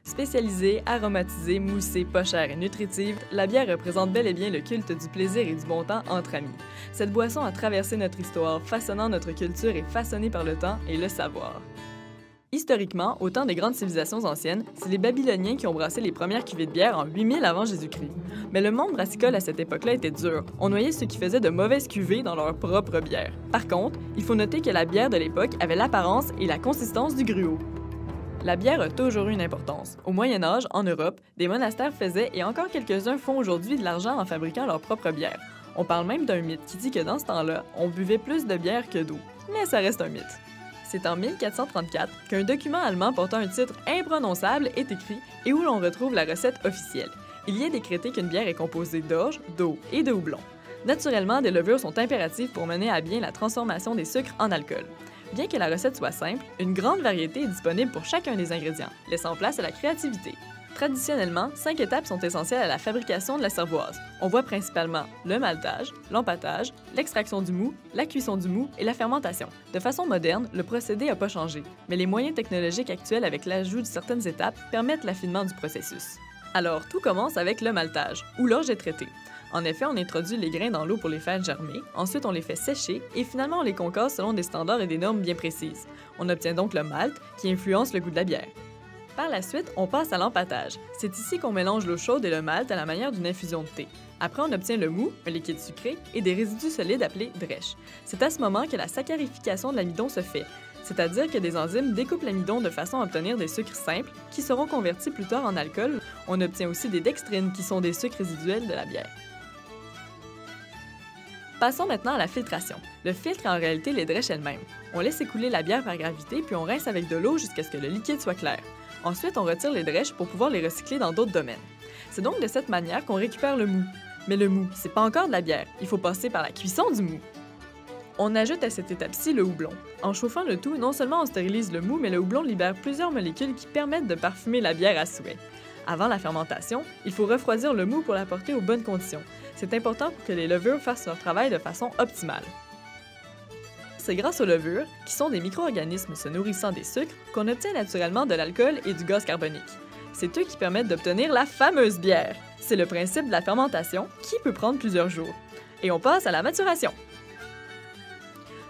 Spécialisée, aromatisée, moussée, pas chère et nutritive, la bière représente bel et bien le culte du plaisir et du bon temps entre amis. Cette boisson a traversé notre histoire, façonnant notre culture et façonnée par le temps et le savoir. Historiquement, au temps des grandes civilisations anciennes, c'est les Babyloniens qui ont brassé les premières cuvées de bière en 8000 avant Jésus-Christ. Mais le monde brassicole à cette époque-là était dur. On noyait ceux qui faisaient de mauvaises cuvées dans leur propre bière. Par contre, il faut noter que la bière de l'époque avait l'apparence et la consistance du gruau. La bière a toujours eu une importance. Au Moyen Âge, en Europe, des monastères faisaient et encore quelques-uns font aujourd'hui de l'argent en fabriquant leur propre bière. On parle même d'un mythe qui dit que dans ce temps-là, on buvait plus de bière que d'eau. Mais ça reste un mythe. C'est en 1434 qu'un document allemand portant un titre imprononçable est écrit et où l'on retrouve la recette officielle. Il y est décrété qu'une bière est composée d'orge, d'eau et de houblon. Naturellement, des levures sont impératives pour mener à bien la transformation des sucres en alcool. Bien que la recette soit simple, une grande variété est disponible pour chacun des ingrédients, laissant place à la créativité. Traditionnellement, 5 étapes sont essentielles à la fabrication de la cervoise. On voit principalement le maltage, l'empâtage, l'extraction du mou, la cuisson du mou et la fermentation. De façon moderne, le procédé n'a pas changé, mais les moyens technologiques actuels avec l'ajout de certaines étapes permettent l'affinement du processus. Alors, tout commence avec le maltage, où l'orge est traitée. En effet, on introduit les grains dans l'eau pour les faire germer, ensuite on les fait sécher et finalement on les concasse selon des standards et des normes bien précises. On obtient donc le malt qui influence le goût de la bière. Par la suite, on passe à l'empâtage. C'est ici qu'on mélange l'eau chaude et le malt à la manière d'une infusion de thé. Après, on obtient le mou, un liquide sucré, et des résidus solides appelés drèche. C'est à ce moment que la saccharification de l'amidon se fait, c'est-à-dire que des enzymes découpent l'amidon de façon à obtenir des sucres simples qui seront convertis plus tard en alcool. On obtient aussi des dextrines qui sont des sucres résiduels de la bière. Passons maintenant à la filtration. Le filtre est en réalité les drèches elles-mêmes. On laisse écouler la bière par gravité puis on rince avec de l'eau jusqu'à ce que le liquide soit clair. Ensuite, on retire les drèches pour pouvoir les recycler dans d'autres domaines. C'est donc de cette manière qu'on récupère le mou. Mais le mou, c'est pas encore de la bière. Il faut passer par la cuisson du mou. On ajoute à cette étape-ci le houblon. En chauffant le tout, non seulement on stérilise le mou, mais le houblon libère plusieurs molécules qui permettent de parfumer la bière à souhait. Avant la fermentation, il faut refroidir le mou pour l'apporter aux bonnes conditions. C'est important pour que les levures fassent leur travail de façon optimale. C'est grâce aux levures, qui sont des micro-organismes se nourrissant des sucres, qu'on obtient naturellement de l'alcool et du gaz carbonique. C'est eux qui permettent d'obtenir la fameuse bière. C'est le principe de la fermentation, qui peut prendre plusieurs jours. Et on passe à la maturation.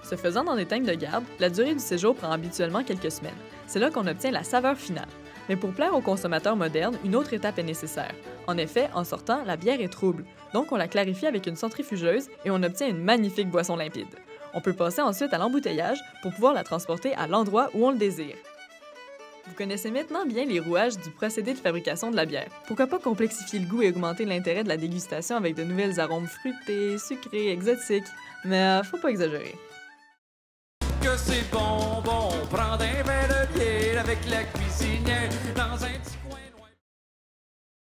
Se faisant dans des tanks de garde, la durée du séjour prend habituellement quelques semaines. C'est là qu'on obtient la saveur finale. Mais pour plaire aux consommateurs modernes, une autre étape est nécessaire. En effet, en sortant, la bière est trouble, donc on la clarifie avec une centrifugeuse et on obtient une magnifique boisson limpide. On peut passer ensuite à l'embouteillage pour pouvoir la transporter à l'endroit où on le désire. Vous connaissez maintenant bien les rouages du procédé de fabrication de la bière. Pourquoi pas complexifier le goût et augmenter l'intérêt de la dégustation avec de nouvelles arômes fruités, sucrés, exotiques, mais faut pas exagérer. Que c'est bon, prendre un verre de bière avec la cuisinière dans un